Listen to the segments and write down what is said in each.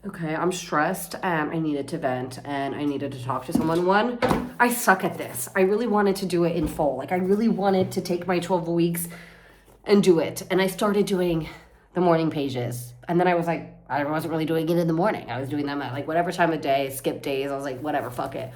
Okay, I'm stressed and I needed to vent and I needed to talk to someone. One, I suck at this. I really wanted to do it in full. Like, I really wanted to take my 12 weeks and do it. And I started doing the morning pages. And then I was like, I wasn't really doing it in the morning. I was doing them at like whatever time of day, skip days. I was like, whatever, fuck it.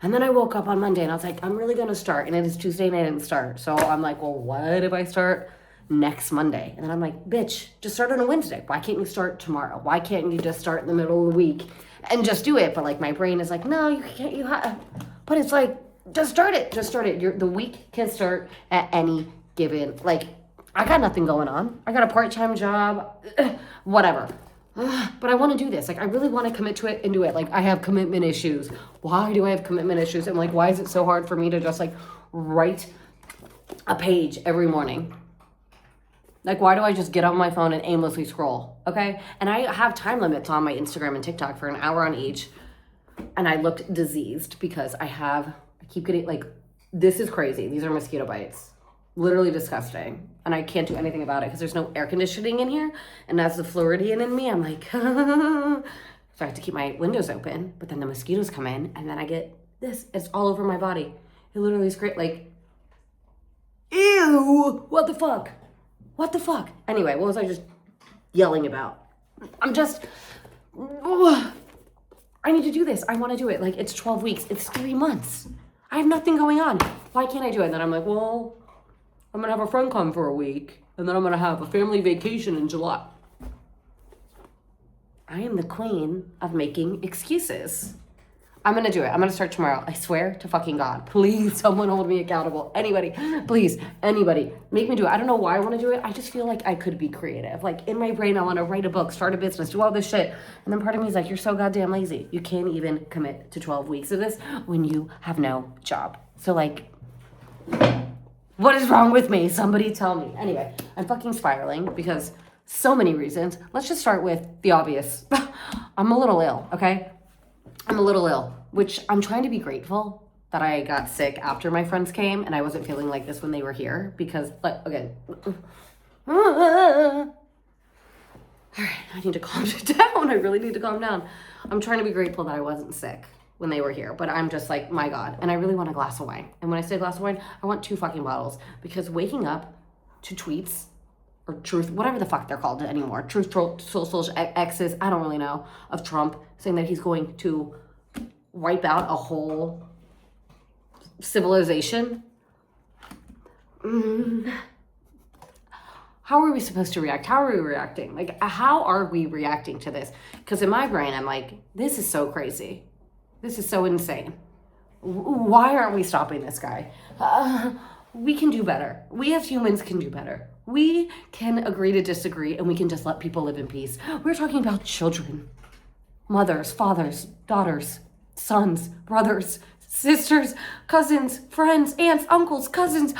And then I woke up on Monday and I was like, I'm really going to start. And it is Tuesday and I didn't start. So I'm like, well, what if I start next Monday? And then I'm like, bitch, just start on a Wednesday. Why can't you start tomorrow? Why can't you just start in the middle of the week and just do it? But like my brain is like, no, you can't, but it's like, just start it. The week can start at any given, like, I got nothing going on. I got a part-time job, whatever. But I want to do this. Like, I really want to commit to it and do it. Like, I have commitment issues. Why do I have commitment issues? And like, why is it so hard for me to just like write a page every morning? Like, why do I just get on my phone and aimlessly scroll? Okay. And I have time limits on my Instagram and TikTok for an hour on each. And I looked diseased because I keep getting like, this is crazy. These are mosquito bites. Literally disgusting. And I can't do anything about it because there's no air conditioning in here. And as the Floridian in me, I'm like, so I have to keep my windows open. But then the mosquitoes come in and then I get this. It's all over my body. It literally is great. Like, ew, what the fuck? What the fuck? Anyway, what was I just yelling about? I need to do this. I want to do it. Like, it's 12 weeks. It's 3 months. I have nothing going on. Why can't I do it? And then I'm like, well, I'm going to have a friend come for a week. And then I'm going to have a family vacation in July. I am the queen of making excuses. I'm going to do it. I'm going to start tomorrow. I swear to fucking God. Please, someone hold me accountable. Anybody, please, anybody, make me do it. I don't know why I want to do it. I just feel like I could be creative. Like, in my brain, I want to write a book, start a business, do all this shit. And then part of me is like, you're so goddamn lazy. You can't even commit to 12 weeks of this when you have no job. So, like, what is wrong with me? Somebody tell me. Anyway, I'm fucking spiraling because so many reasons. Let's just start with the obvious. I'm a little ill, okay? I'm a little ill, which I'm trying to be grateful that I got sick after my friends came and I wasn't feeling like this when they were here because, like, okay. All right, I need to calm down. I really need to calm down. I'm trying to be grateful that I wasn't sick when they were here, but I'm just like, my God. And I really want a glass of wine. And when I say glass of wine, I want 2 fucking bottles because waking up to tweets or truth, whatever the fuck they're called anymore, truth, social X's, I don't really know, of Trump saying that he's going to wipe out a whole civilization. How are we supposed to react? How are we reacting? Like, how are we reacting to this? Because in my brain, I'm like, this is so crazy. This is so insane. Why aren't we stopping this guy? We can do better. We as humans can do better. We can agree to disagree and we can just let people live in peace. We're talking about children, mothers, fathers, daughters, sons, brothers, sisters, cousins, friends, aunts, uncles, cousins.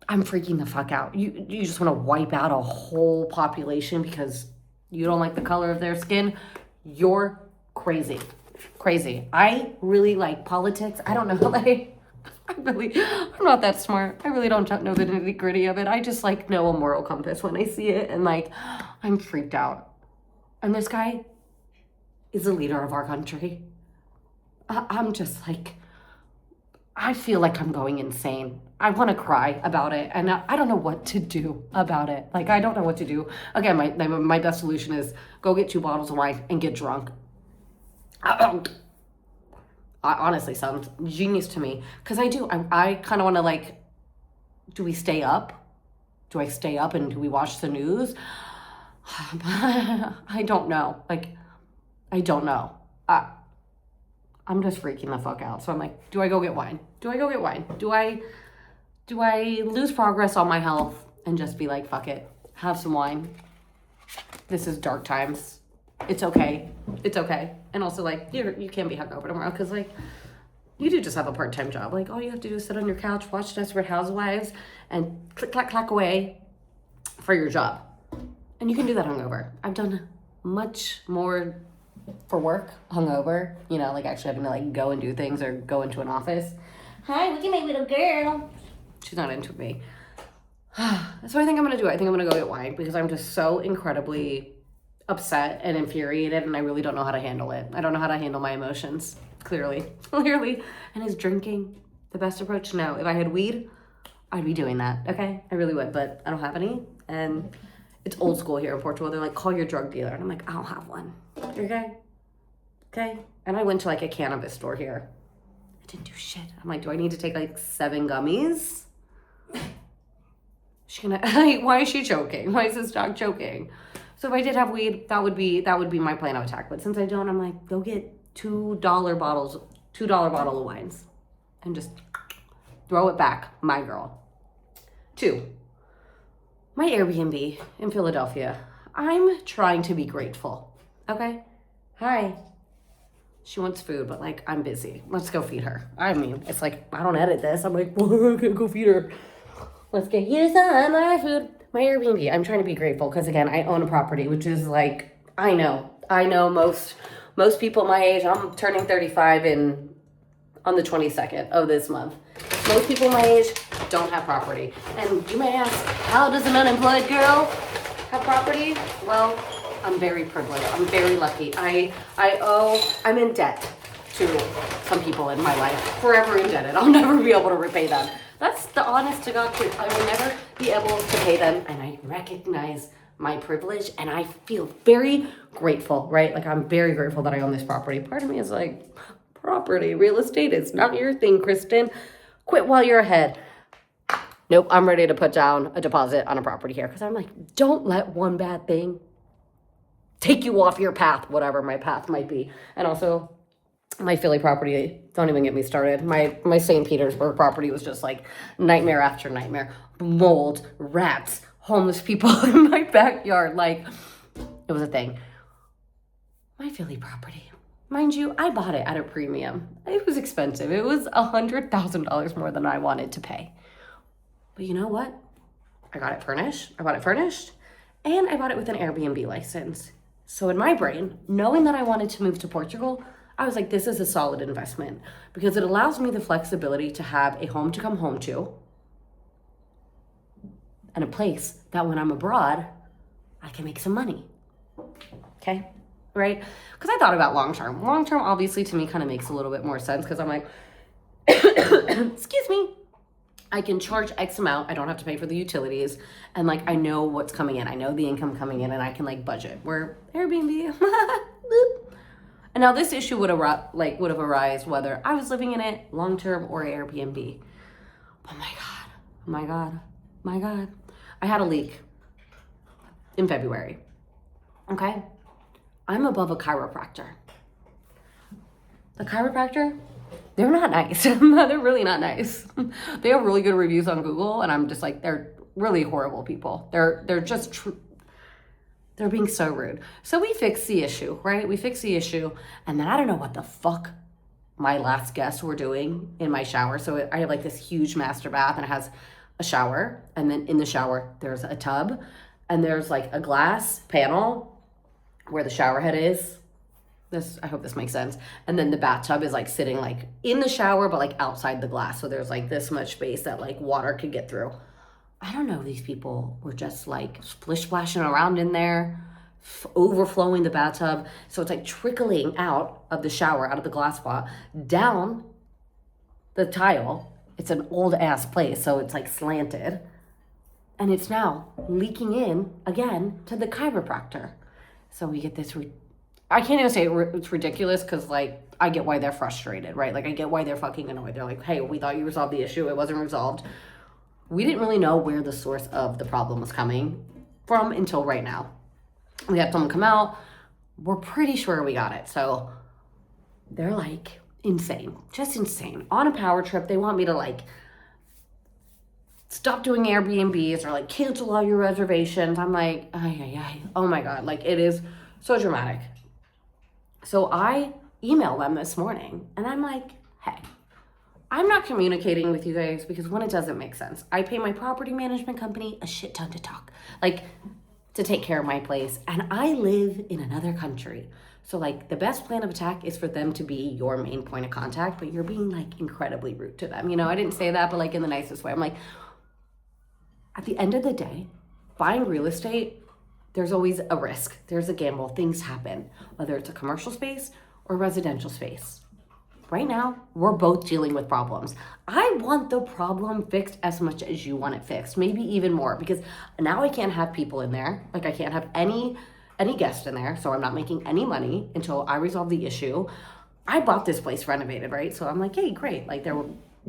I'm freaking the fuck out. You just want to wipe out a whole population because you don't like the color of their skin? You're crazy. Crazy. I really like politics. I don't know, like, I'm not that smart. I really don't know the nitty gritty of it. I just like know a moral compass when I see it and like, I'm freaked out. And this guy is the leader of our country. I'm just like, I feel like I'm going insane. I want to cry about it and I don't know what to do about it. Like, I don't know what to do. Again, my best solution is go get 2 bottles of wine and get drunk. Honestly sounds genius to me because I kind of want to, like, do we stay up? Do I stay up and do we watch the news? I don't know. Like, I don't know. I'm just freaking the fuck out. So I'm like, do I go get wine? Do I lose progress on my health and just be like, fuck it, have some wine? This is dark times. It's okay. And also, like, you can't be hungover tomorrow because, like, you do just have a part-time job. Like, all you have to do is sit on your couch, watch Desperate Housewives, and click, clack, clack away for your job. And you can do that hungover. I've done much more for work hungover, you know, like actually having to, like, go and do things or go into an office. Hi, look at my little girl. She's not into me. So I think I'm going to do it. I think I'm going to go get wine because I'm just so incredibly upset and infuriated, and I really don't know how to handle it. I don't know how to handle my emotions, clearly. Clearly. And is drinking the best approach? No. If I had weed, I'd be doing that, okay? I really would, but I don't have any. And it's old school here in Portugal. They're like, call your drug dealer. And I'm like, I don't have one. Okay? Okay? And I went to like a cannabis store here. I didn't do shit. I'm like, do I need to take like 7 gummies? Why is she choking? Why is this dog choking? So if I did have weed, that would be my plan of attack. But since I don't, I'm like, go get $2 bottles, $2 bottle of wines, and just throw it back, my girl. 2, my Airbnb in Philadelphia. I'm trying to be grateful. Okay? Hi. She wants food, but like, I'm busy. Let's go feed her. I mean, it's like, I don't edit this. I'm like, well, I can't go feed her. Let's get you some my food. My Airbnb. I'm trying to be grateful because again, I own a property, which is like, I know most people my age, I'm turning 35 on the 22nd of this month. Most people my age don't have property. And you may ask, how does an unemployed girl have property? Well, I'm very privileged. I'm very lucky. I'm in debt to some people in my life. Forever indebted. I'll never be able to repay them. That's the honest to God truth. I will never be able to pay them, and I recognize my privilege, and I feel very grateful, right? Like, I'm very grateful that I own this property. Part of me is like, property, real estate is not your thing, Kristen. Quit while you're ahead. Nope, I'm ready to put down a deposit on a property here, because I'm like, don't let one bad thing take you off your path, whatever my path might be. And also, my Philly property, don't even get me started. My St. Petersburg property was just like nightmare after nightmare. Mold, rats, homeless people in my backyard. Like, it was a thing. My Philly property. Mind you, I bought it at a premium. It was expensive. It was $100,000 more than I wanted to pay. But you know what? I got it furnished. I bought it furnished. And I bought it with an Airbnb license. So in my brain, knowing that I wanted to move to Portugal, I was like, this is a solid investment because it allows me the flexibility to have a home to come home to and a place that when I'm abroad, I can make some money. Okay? Right? Because I thought about long term. Long term, obviously, to me kind of makes a little bit more sense because I'm like, excuse me, I can charge X amount. I don't have to pay for the utilities. And like, I know what's coming in. I know the income coming in and I can like budget. Where Airbnb, and now this issue would have arisen whether I was living in it long-term or Airbnb. Oh my God. I had a leak in February. Okay? I'm above a chiropractor. The chiropractor, they're not nice. They're really not nice. They have really good reviews on Google, and I'm just like, they're really horrible people. They're just they're being so rude. So we fixed the issue, right? We fixed the issue, and then I don't know what the fuck my last guests were doing in my shower. So I have like this huge master bath, and it has a shower, and then in the shower there's a tub, and there's like a glass panel where the shower head is. I hope this makes sense. And then the bathtub is like sitting like in the shower, but like outside the glass. So there's like this much space that like water could get through. I don't know, these people were just like splish splashing around in there, overflowing the bathtub. So it's like trickling out of the shower, out of the glass pot, down the tile. It's an old ass place, so it's like slanted. And it's now leaking in again to the chiropractor. So we get this, I can't even say it's ridiculous because like, I get why they're frustrated, right? Like I get why they're fucking annoyed. They're like, hey, we thought you resolved the issue. It wasn't resolved. We didn't really know where the source of the problem was coming from until right now. We had someone come out. We're pretty sure we got it. So they're like insane, just insane. On a power trip, they want me to like stop doing Airbnbs or like cancel all your reservations. I'm like, oh my God, like it is so dramatic. So I emailed them this morning and I'm like, hey, I'm not communicating with you guys because one, it doesn't make sense. I pay my property management company a shit ton to talk, like to take care of my place. And I live in another country. So like the best plan of attack is for them to be your main point of contact, but you're being like incredibly rude to them. You know, I didn't say that, but like in the nicest way. I'm like, at the end of the day, buying real estate, there's always a risk. There's a gamble. Things happen, whether it's a commercial space or residential space. Right now, we're both dealing with problems. I want the problem fixed as much as you want it fixed, maybe even more, because now I can't have people in there. Like, I can't have any guest in there, so I'm not making any money until I resolve the issue. I bought this place renovated, right? So I'm like, hey, great. Like, there were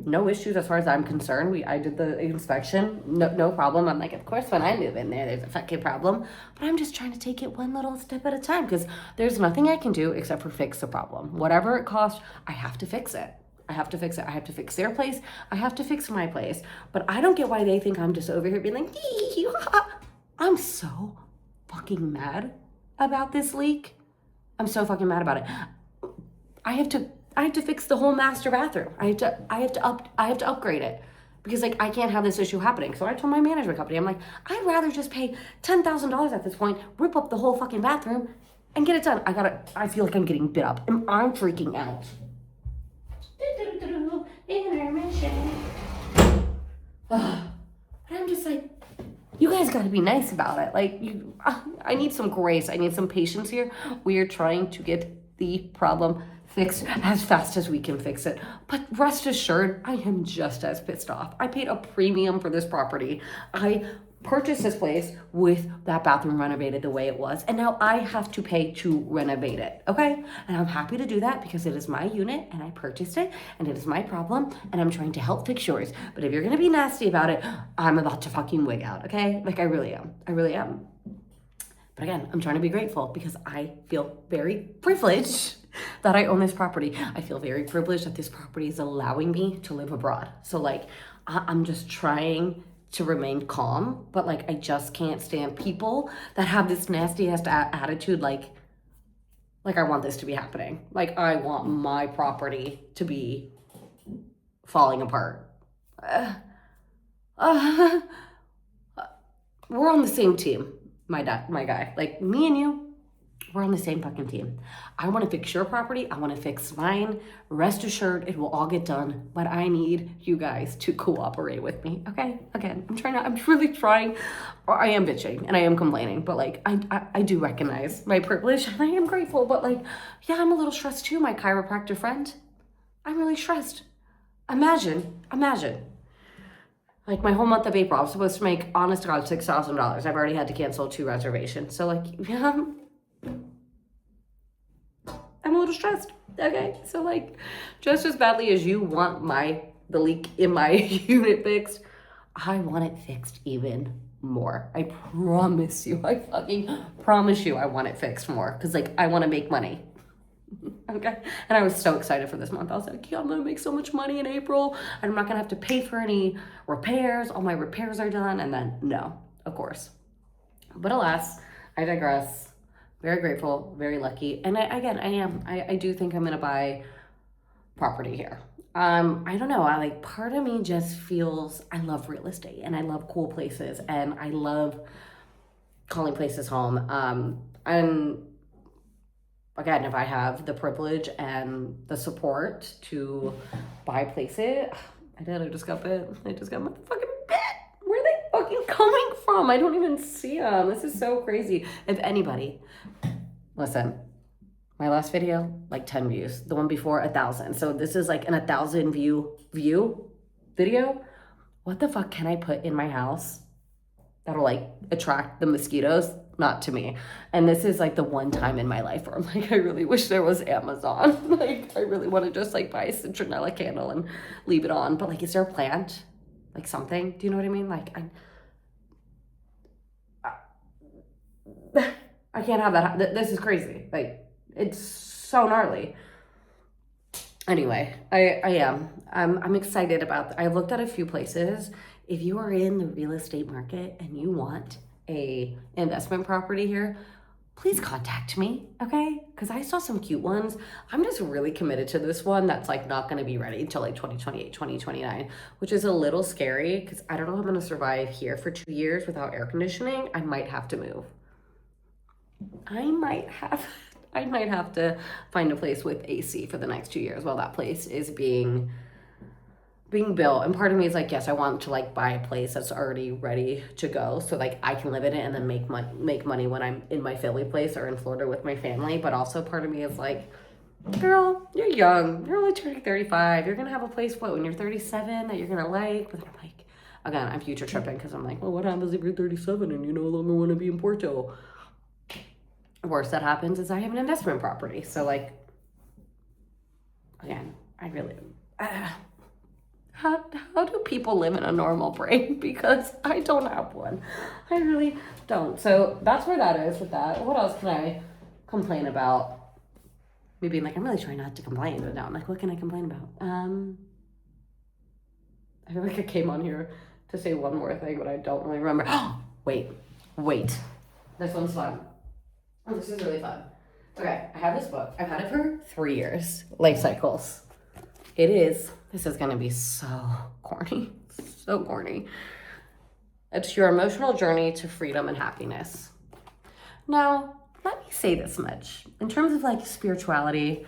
no issues as far as I'm concerned. I did the inspection, no problem. I'm like, of course, when I move in there, there's a fucking problem. But I'm just trying to take it one little step at a time, because there's nothing I can do except for fix the problem. Whatever it costs, I have to fix it. I have to fix it. I have to fix their place. I have to fix my place. But I don't get why they think I'm just over here being like, I'm so fucking mad about this leak. I'm so fucking mad about it. I have to fix the whole master bathroom. I have to upgrade it, because like I can't have this issue happening. So I told my management company, I'm like, I'd rather just pay $10,000 at this point, rip up the whole fucking bathroom, and get it done. I feel like I'm getting bit up, and I'm freaking out. Intermission. I'm just like, you guys got to be nice about it. Like, I need some grace. I need some patience here. We are trying to get the problem fixed as fast as we can fix it. But rest assured, I am just as pissed off. I paid a premium for this property. I purchased this place with that bathroom renovated the way it was, and now I have to pay to renovate it, okay? And I'm happy to do that because it is my unit and I purchased it and it is my problem and I'm trying to help fix yours. But if you're gonna be nasty about it, I'm about to fucking wig out, okay? Like, I really am. But again, I'm trying to be grateful because I feel very privileged that I own this property. I feel very privileged that this property is allowing me to live abroad. So like, I'm just trying to remain calm, but like, I just can't stand people that have this nasty ass attitude. Like I want this to be happening. Like, I want my property to be falling apart. We're on the same team. My guy, like me and you, we're on the same fucking team. I want to fix your property. I want to fix mine. Rest assured, it will all get done. But I need you guys to cooperate with me, okay? Again, I'm really trying, or I am bitching and I am complaining, but like, I do recognize my privilege and I am grateful, but like, yeah, I'm a little stressed too, my chiropractor friend. I'm really stressed. Imagine. Like, my whole month of April, I was supposed to make, honest to God, $6,000. I've already had to cancel 2 reservations. So, like, yeah, I'm a little stressed, okay? So, like, just as badly as you want the leak in my unit fixed, I want it fixed even more. I promise you. I fucking promise you I want it fixed more. Because, like, I want to make money. Okay, and I was so excited for this month. I was like, yeah, I'm gonna make so much money in April and I'm not gonna have to pay for any repairs. All my repairs are done. And then no, of course. But alas, I digress. Very grateful, very lucky. And I do think I'm gonna buy property here. I don't know, part of me just feels, I love real estate and I love cool places and I love calling places home. And again, if I have the privilege and the support to buy places, I just got bit. I just got motherfucking bit. Where are they fucking coming from? I don't even see them. This is so crazy. If anybody, listen, my last video, like 10 views. The one before, 1,000. So this is like an 1,000 view video. What the fuck can I put in my house that'll like attract the mosquitoes? Not to me. And this is like the one time in my life where I'm like, I really wish there was Amazon. Like, I really want to just like buy a citronella candle and leave it on. But like, is there a plant? Like something? Do you know what I mean? Like, I can't have that. This is crazy. Like, it's so gnarly. Anyway, I'm excited about, I've looked at a few places. If you are in the real estate market and you want a investment property here, please contact me, okay? Because I saw some cute ones. I'm just really committed to this one that's like not gonna be ready until like 2028, 2029, which is a little scary because I don't know if I'm gonna survive here for 2 years without air conditioning. I might have to move. I might have to find a place with AC for the next 2 years while that place is being being built, and part of me is like, yes, I want to like buy a place that's already ready to go, so like I can live in it and then make money when I'm in my Philly place or in Florida with my family. But also part of me is like, girl, you're young, you're only turning 35, you're gonna have a place when you're 37 that you're gonna like. But then I'm like, again, I'm future tripping because I'm like, well, what happens if you're 37 and you no longer want to be in Porto? Worst that happens is I have an investment property. So like, again, I really how do people live in a normal brain? Because I don't have one. I really don't. So that's where that is with that. What else can I complain about? Me being like, I'm really trying not to complain, but now I'm like, what can I complain about? I feel like I came on here to say one more thing, but I don't really remember. Wait. This one's fun. Oh, this is really fun. Okay, I have this book. I've had it for 3 years. Life Cycles. This is gonna be so corny. So corny. It's your emotional journey to freedom and happiness. Now, let me say this much. In terms of like spirituality,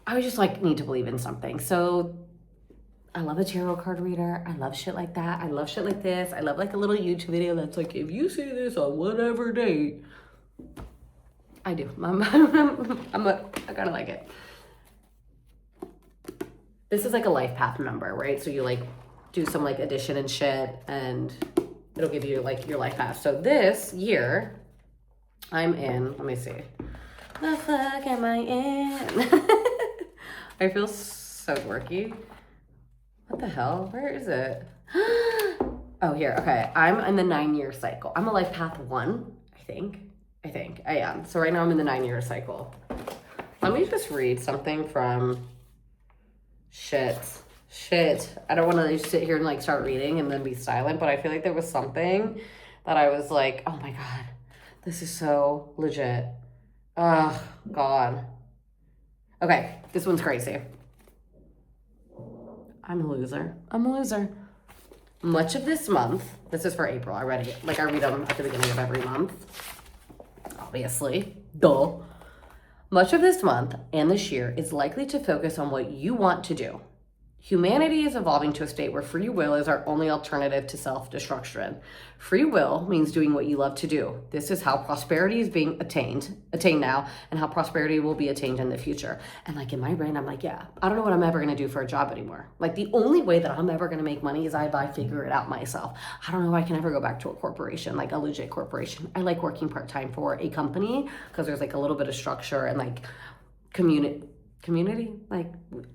I would just like need to believe in something. So I love a tarot card reader. I love shit like that. I love shit like this. I love like a little YouTube video that's like, if you say this on whatever date, I do. I kind of like it. This is like a life path number, right? So you like do some like addition and shit and it'll give you like your life path. So this year I'm in, let me see. The fuck am I in? I feel so dorky. What the hell? Where is it? Oh, here. Okay. I'm in the 9-year cycle. I'm a life path 1, I think I am. So right now I'm in the 9-year cycle. Let me just read something from shit. I don't want to sit here and like start reading and then be silent, but I feel like there was something that I was like, oh my God, this is so legit. Oh God. Okay. This one's crazy. I'm a loser. Much of this month, this is for April, I read it. Like I read them at the beginning of every month. Obviously. Duh. Much of this month and this year is likely to focus on what you want to do. Humanity is evolving to a state where free will is our only alternative to self-destruction. Free will means doing what you love to do. This is how prosperity is being attained now, and how prosperity will be attained in the future. And like in my brain, I'm like, yeah, I don't know what I'm ever gonna do for a job anymore. Like the only way that I'm ever gonna make money is if I figure it out myself. I don't know if I can ever go back to a corporation, like a legit corporation. I like working part-time for a company because there's like a little bit of structure and like community, like,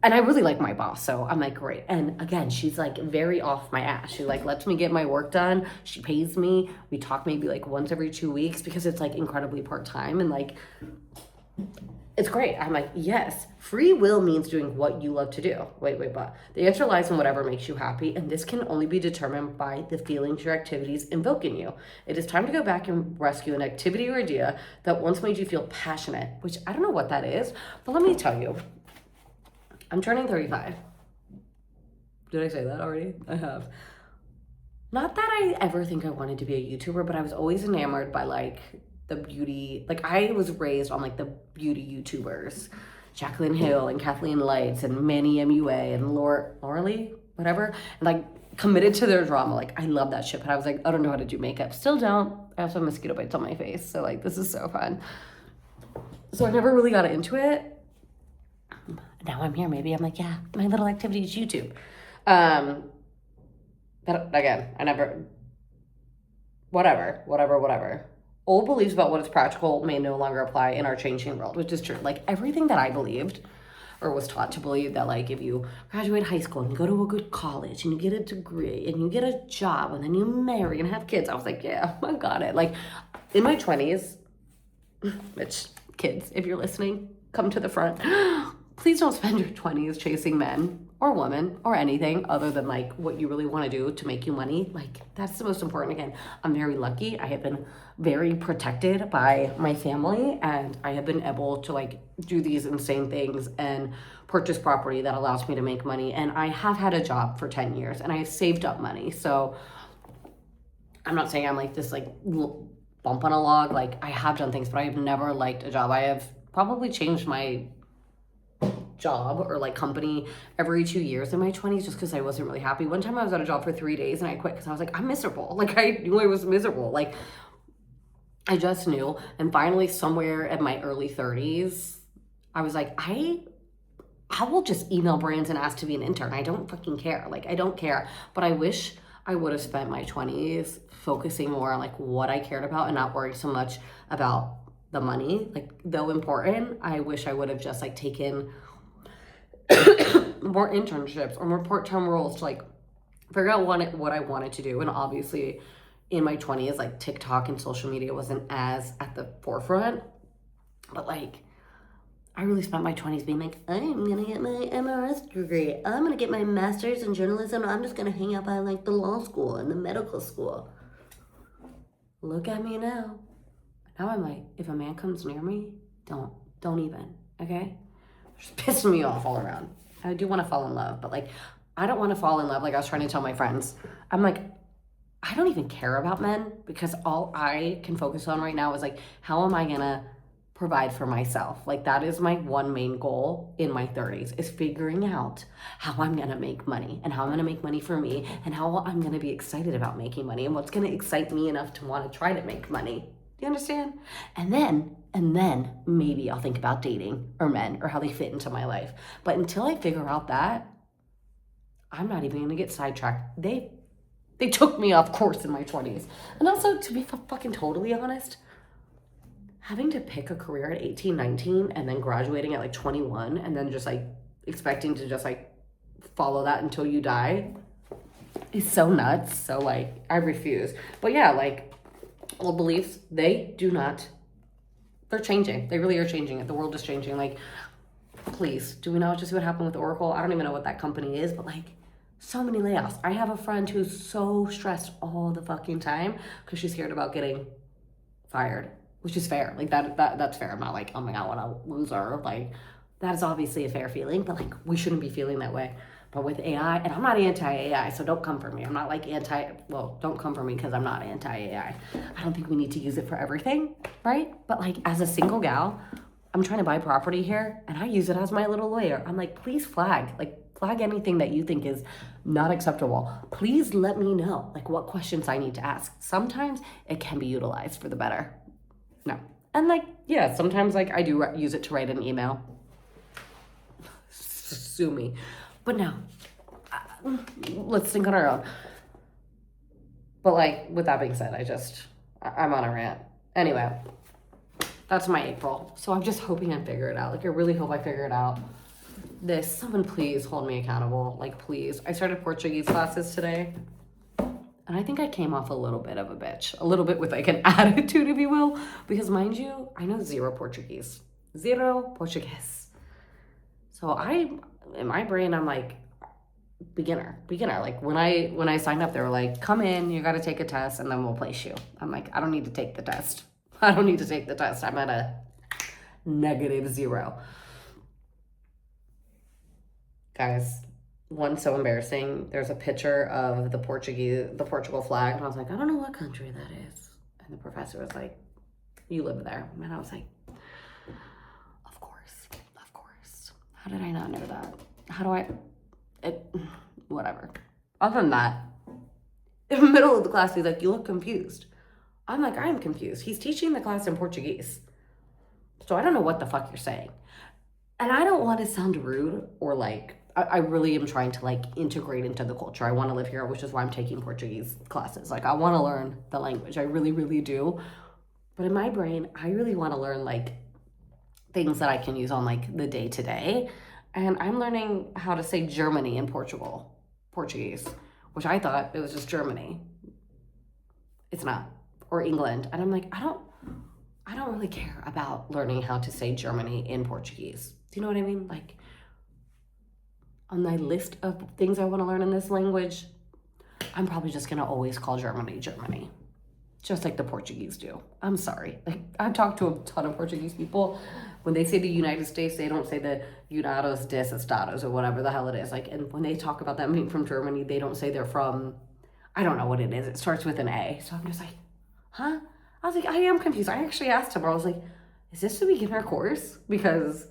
and I really like my boss, so I'm like, great. And again, she's like very off my ass. She like lets me get my work done. She pays me. We talk maybe like once every 2 weeks because it's like incredibly part-time and like it's great. I'm like, yes, free will means doing what you love to do. But the answer lies in whatever makes you happy, and this can only be determined by the feelings your activities invoke in you. It is time to go back and rescue an activity or idea that once made you feel passionate, which I don't know what that is, but let me tell you, I'm turning 35. Did I say that already? I have. Not that I ever think I wanted to be a YouTuber, but I was always enamored by like the beauty, like I was raised on like the beauty YouTubers, Jaclyn Hill and Kathleen Lights and Manny MUA and Laura Lee, whatever, and like committed to their drama. Like I love that shit, but I was like, I don't know how to do makeup. Still don't. I also have mosquito bites on my face, so like this is so fun. So I never really got into it. Now I'm here. Maybe I'm like, yeah, my little activity is YouTube. But again, I never. Whatever. Old beliefs about what is practical may no longer apply in our changing world, which is true. Like everything that I believed or was taught to believe, that like if you graduate high school and you go to a good college and you get a degree and you get a job and then you marry and have kids, I was like, yeah, I got it. Like in my 20s, which kids, if you're listening, come to the front. Please don't spend your 20s chasing men or women or anything other than like what you really want to do to make you money. Like that's the most important. Again, I'm very lucky. I have been very protected by my family, and I have been able to like do these insane things and purchase property that allows me to make money. And I have had a job for 10 years and I saved up money. So I'm not saying I'm like this like bump on a log. Like I have done things, but I have never liked a job. I have probably changed my job or like company every 2 years in my 20s just because I wasn't really happy. One time I was at a job for 3 days and I quit because I was like, I'm miserable. Like I knew I was miserable. Like I just knew. And finally, somewhere in my early 30s, I was like, I will just email brands and ask to be an intern. I don't fucking care. Like, I don't care. But I wish I would have spent my 20s focusing more on like what I cared about and not worrying so much about the money. Like, though important, I wish I would have just like taken more internships or more part-time roles to like figure out what I wanted to do. And obviously in my 20s, like TikTok and social media wasn't as at the forefront. But like, I really spent my 20s being like, I'm gonna get my MRS degree. I'm gonna get my master's in journalism. I'm just gonna hang out by like the law school and the medical school. Look at me now. Now I'm like, if a man comes near me, don't even, okay? Just pissing me off all around. I do want to fall in love, but like, I don't want to fall in love. Like I was trying to tell my friends, I'm like, I don't even care about men because all I can focus on right now is like, how am I gonna provide for myself? Like that is my one main goal in my 30s is figuring out how I'm gonna make money and how I'm gonna make money for me and how I'm gonna be excited about making money and what's gonna excite me enough to want to try to make money. Do you understand? And then maybe I'll think about dating or men or how they fit into my life. But until I figure out that, I'm not even gonna get sidetracked. They took me off course in my 20s. And also, to be fucking totally honest, having to pick a career at 18, 19, and then graduating at like 21, and then just like expecting to just like follow that until you die is so nuts. So like, I refuse. But yeah, like, old beliefs, they're changing. They really are changing. The world is changing. Like, please, do we know just what happened with Oracle? I don't even know what that company is, but like, so many layoffs. I have a friend who's so stressed all the fucking time because she's scared about getting fired, which is fair. Like that's fair. I'm not like, oh my God, what a loser. Like that is obviously a fair feeling, but like we shouldn't be feeling that way. But with AI, and I'm not anti-AI, so don't come for me. I'm not like don't come for me because I'm not anti-AI. I don't think we need to use it for everything, right? But like as a single gal, I'm trying to buy property here and I use it as my little lawyer. I'm like, please flag anything that you think is not acceptable. Please let me know like what questions I need to ask. Sometimes it can be utilized for the better. No. And like, yeah, sometimes like I do use it to write an email. Sue me. But no, let's think on our own. But like, with that being said, I'm on a rant. Anyway, that's my April. So I'm just hoping I figure it out. Like, I really hope I figure it out. Someone please hold me accountable. Like, please. I started Portuguese classes today. And I think I came off a little bit of a bitch. A little bit with like an attitude, if you will. Because mind you, I know zero Portuguese. Zero Portuguese. So in my brain, I'm like, beginner. Like when I signed up, they were like, come in, you got to take a test and then we'll place you. I'm like, I don't need to take the test. I'm at a -0. Guys, one so embarrassing. There's a picture of the Portugal flag. And I was like, I don't know what country that is. And the professor was like, you live there. And I was like, of course. How did I not know that? Whatever. Other than that, in the middle of the class, he's like, you look confused. I'm like, I'm confused. He's teaching the class in Portuguese. So I don't know what the fuck you're saying. And I don't want to sound rude or like, I really am trying to like integrate into the culture. I want to live here, which is why I'm taking Portuguese classes. Like I want to learn the language. I really, really do. But in my brain, I really want to learn like things that I can use on like the day to day. And I'm learning how to say Germany in Portuguese, which I thought it was just Germany. It's not. Or England. And I'm like, I don't really care about learning how to say Germany in Portuguese. Do you know what I mean? Like on my list of things I want to learn in this language, I'm probably just going to always call Germany, just like the Portuguese do. I'm sorry. Like I've talked to a ton of Portuguese people. When they say the United States, they don't say the Unidos des Estados or whatever the hell it is. Like, and when they talk about them being from Germany, they don't say they're from, I don't know what it is. It starts with an A. So I'm just like, huh? I was like, I am confused. I actually asked him, I was like, is this a beginner course? Because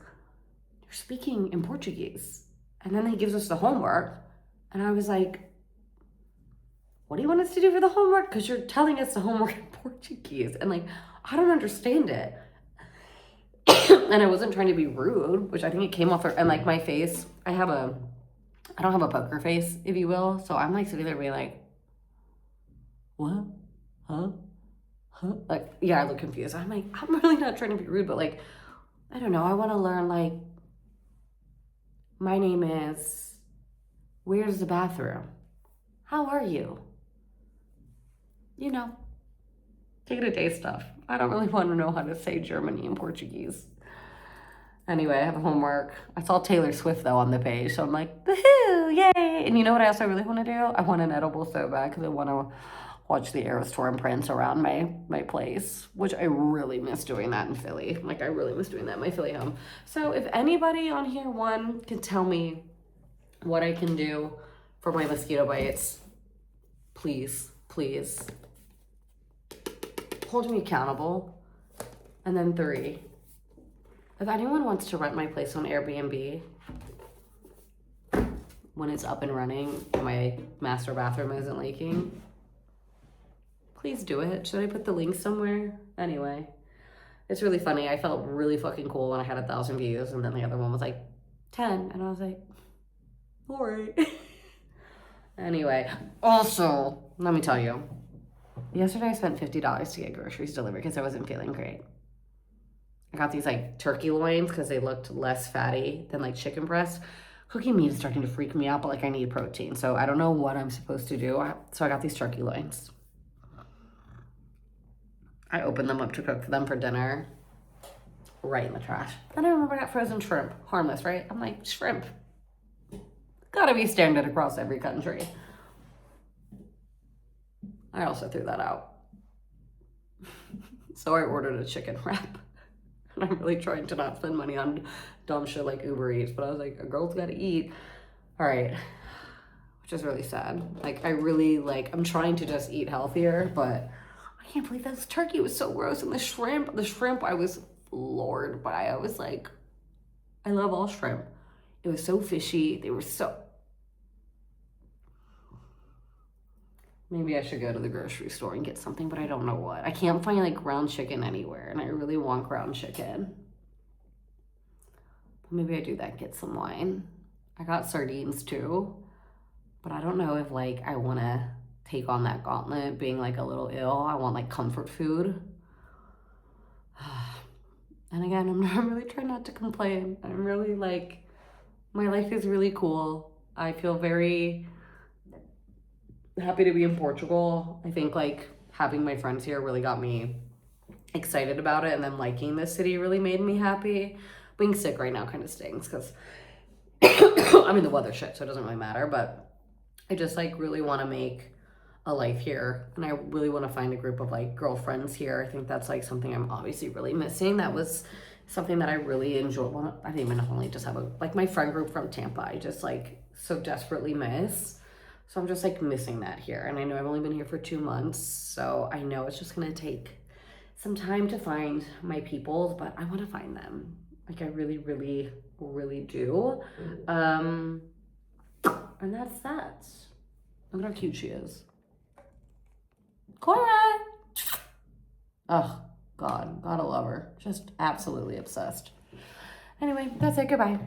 you're speaking in Portuguese. And then he gives us the homework. And I was like, what do you want us to do for the homework? Because you're telling us the homework in Portuguese. And like, I don't understand it. And I wasn't trying to be rude, which I think it came off, and like my face, I don't have a poker face, if you will. So I'm like sitting there being like, what? Huh? Like, yeah, I look confused. I'm like, I'm really not trying to be rude, but like, I don't know. I want to learn, like, my name is, where's the bathroom? How are you? You know, day-to-day stuff. I don't really want to know how to say Germany in Portuguese. Anyway, I have homework. I saw Taylor Swift, though, on the page, so I'm like, woohoo, yay! And you know what else I really want to do? I want an edible so bad because I want to watch the Eras Tour and Prince around my place, which I really miss doing that in Philly. Like, I really miss doing that in my Philly home. So if anybody on here, can tell me what I can do for my mosquito bites, please, please hold me accountable. And then 3, if anyone wants to rent my place on Airbnb when it's up and running and my master bathroom isn't leaking, please do it. Should I put the link somewhere? Anyway, it's really funny. I felt really fucking cool when I had 1,000 views, and then the other one was like 10, and I was like, all right. Anyway, also, let me tell you, yesterday I spent $50 to get groceries delivered because I wasn't feeling great. I got these like turkey loins because they looked less fatty than like chicken breast. Cooking meat is starting to freak me out, but like I need protein. So I don't know what I'm supposed to do. So I got these turkey loins. I opened them up to cook them for dinner. Right in the trash. Then I remember I got frozen shrimp. Harmless, right? I'm like, shrimp. Gotta be standard across every country. I also threw that out. So I ordered a chicken wrap. And I'm really trying to not spend money on dumb shit like Uber Eats, but I was like, a girl's gotta eat. All right, which is really sad. Like, I'm trying to just eat healthier, but I can't believe this turkey was so gross. And the shrimp I was floored by. I was like, I love all shrimp. It was so fishy. They were so... Maybe I should go to the grocery store and get something, but I don't know what. I can't find like ground chicken anywhere, and I really want ground chicken. But maybe I do that, get some wine. I got sardines too, but I don't know if like I want to take on that gauntlet being like a little ill. I want like comfort food. And again, I'm really trying not to complain. I'm really like, my life is really cool. I feel very happy to be in Portugal. I think like having my friends here really got me excited about it, and then liking this city really made me happy. Being sick right now kind of stings because I mean the weather shit, so it doesn't really matter, but I just like really want to make a life here, and I really want to find a group of like girlfriends here. I think that's like something I'm obviously really missing. That was something that I really enjoyed. Well, I think I only just have like my friend group from Tampa. I just like so desperately miss. So I'm just like missing that here. And I know I've only been here for 2 months, so I know it's just gonna take some time to find my peoples, but I wanna find them. Like I really, really, really do. And that's that. Look at how cute she is. Cora! Oh, God, gotta love her. Just absolutely obsessed. Anyway, that's it, goodbye.